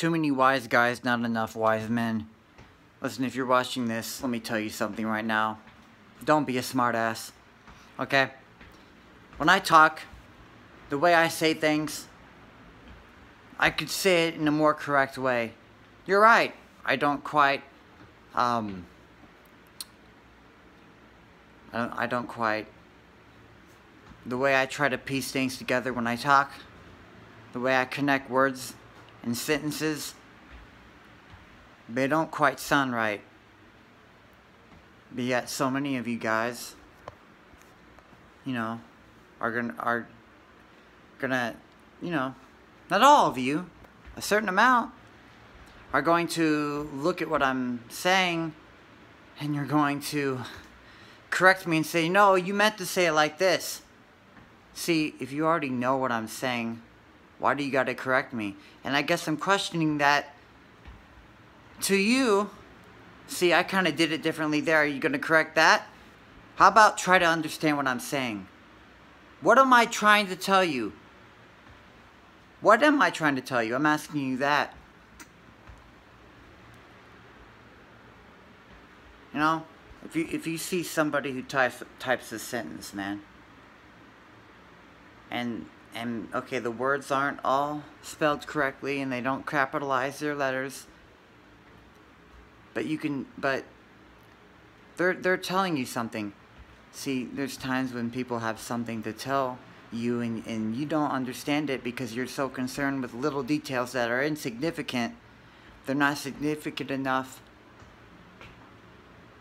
Too many wise guys, not enough wise men. Listen, if you're watching this, let me tell you something right now. Don't be a smartass, okay? When I talk, the way I say things, I could say it in a more correct way. You're right, I don't quite, I don't quite, the way I try to piece things together when I talk, the way I connect words and sentences, they don't quite sound right. But yet so many of you guys, you know, are gonna, you know, not all of you, a certain amount, are going to look at what I'm saying and you're going to correct me and say, no, you meant to say it like this. See, if you already know what I'm saying, why do you gotta correct me? And I guess I'm questioning that to you. See, I kind of did it differently there. Are you gonna correct that? How about try to understand what I'm saying? What am I trying to tell you? What am I trying to tell you? I'm asking you that. You know, if you see somebody who types a sentence, man, and okay, the words aren't all spelled correctly and they don't capitalize their letters, but they're telling you something. See, there's times when people have something to tell you and you don't understand it because you're so concerned with little details that are insignificant. They're not significant enough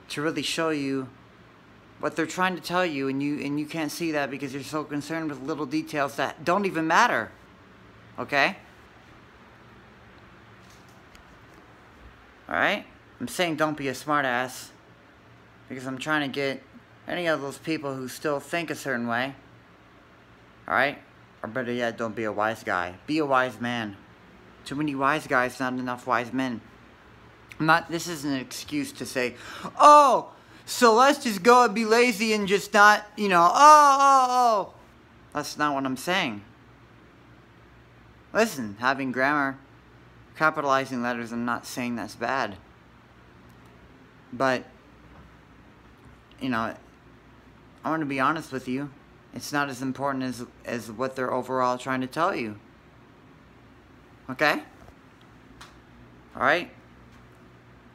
to really show you what they're trying to tell you, and you can't see that because you're so concerned with little details that don't even matter. Okay? Alright? I'm saying don't be a smartass because I'm trying to get any of those people who still think a certain way. Alright? Or better yet, don't be a wise guy. Be a wise man. Too many wise guys, not enough wise men. This isn't an excuse to say, oh, so let's just go and be lazy and just not, you know, oh. That's not what I'm saying. Listen, having grammar, capitalizing letters, I'm not saying that's bad. But, you know, I want to be honest with you. It's not as important as what they're overall trying to tell you. Okay? Alright?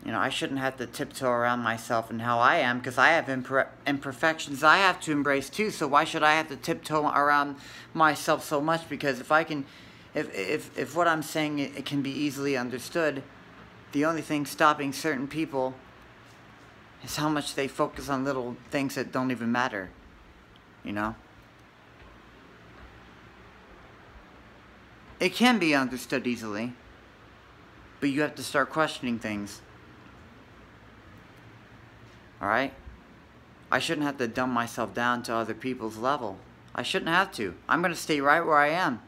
You know, I shouldn't have to tiptoe around myself and how I am, because I have imperfections I have to embrace too. So why should I have to tiptoe around myself so much? Because if I can, if what I'm saying it can be easily understood, the only thing stopping certain people is how much they focus on little things that don't even matter. You know? It can be understood easily, but you have to start questioning things. Alright? I shouldn't have to dumb myself down to other people's level. I shouldn't have to. I'm going to stay right where I am.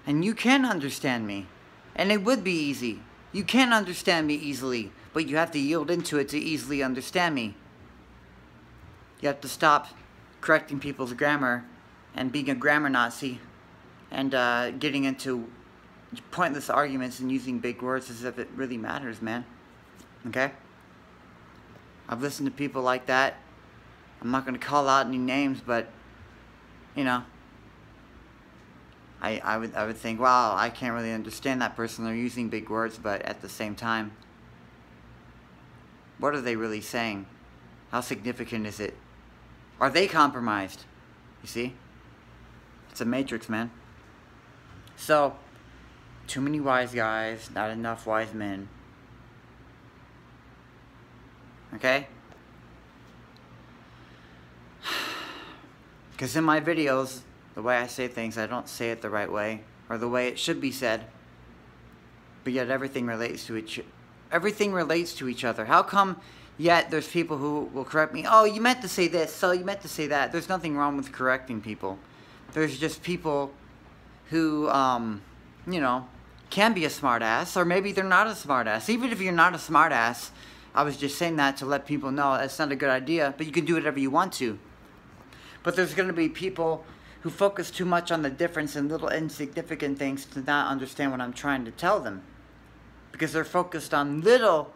And you can understand me. And it would be easy. You can understand me easily, but you have to yield into it to easily understand me. You have to stop correcting people's grammar and being a grammar Nazi and getting into pointless arguments and using big words as if it really matters, man. Okay? I've listened to people like that. I'm not going to call out any names, but, you know, I would think, wow, I can't really understand that person. They're using big words, but at the same time, what are they really saying? How significant is it? Are they compromised? You see? It's a matrix, man. So, too many wise guys, not enough wise men. Okay? Because in my videos, the way I say things, I don't say it the right way, or the way it should be said. But yet everything relates to each other. How come yet there's people who will correct me? Oh, you meant to say this, so you meant to say that. There's nothing wrong with correcting people. There's just people who, you know, can be a smartass, or maybe they're not a smartass. Even if you're not a smartass, I was just saying that to let people know that's not a good idea, but you can do whatever you want to. But there's going to be people who focus too much on the difference in little insignificant things to not understand what I'm trying to tell them. Because they're focused on little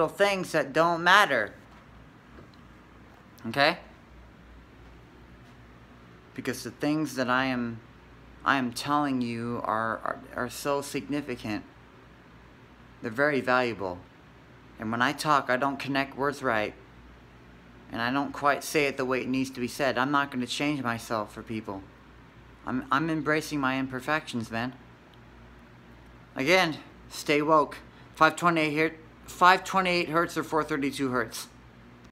things that don't matter. Okay? Because the things that I am telling you are so significant. They're very valuable. And when I talk, I don't connect words right. And I don't quite say it the way it needs to be said. I'm not going to change myself for people. I'm embracing my imperfections, man. Again, stay woke. 528 hertz or 432 hertz.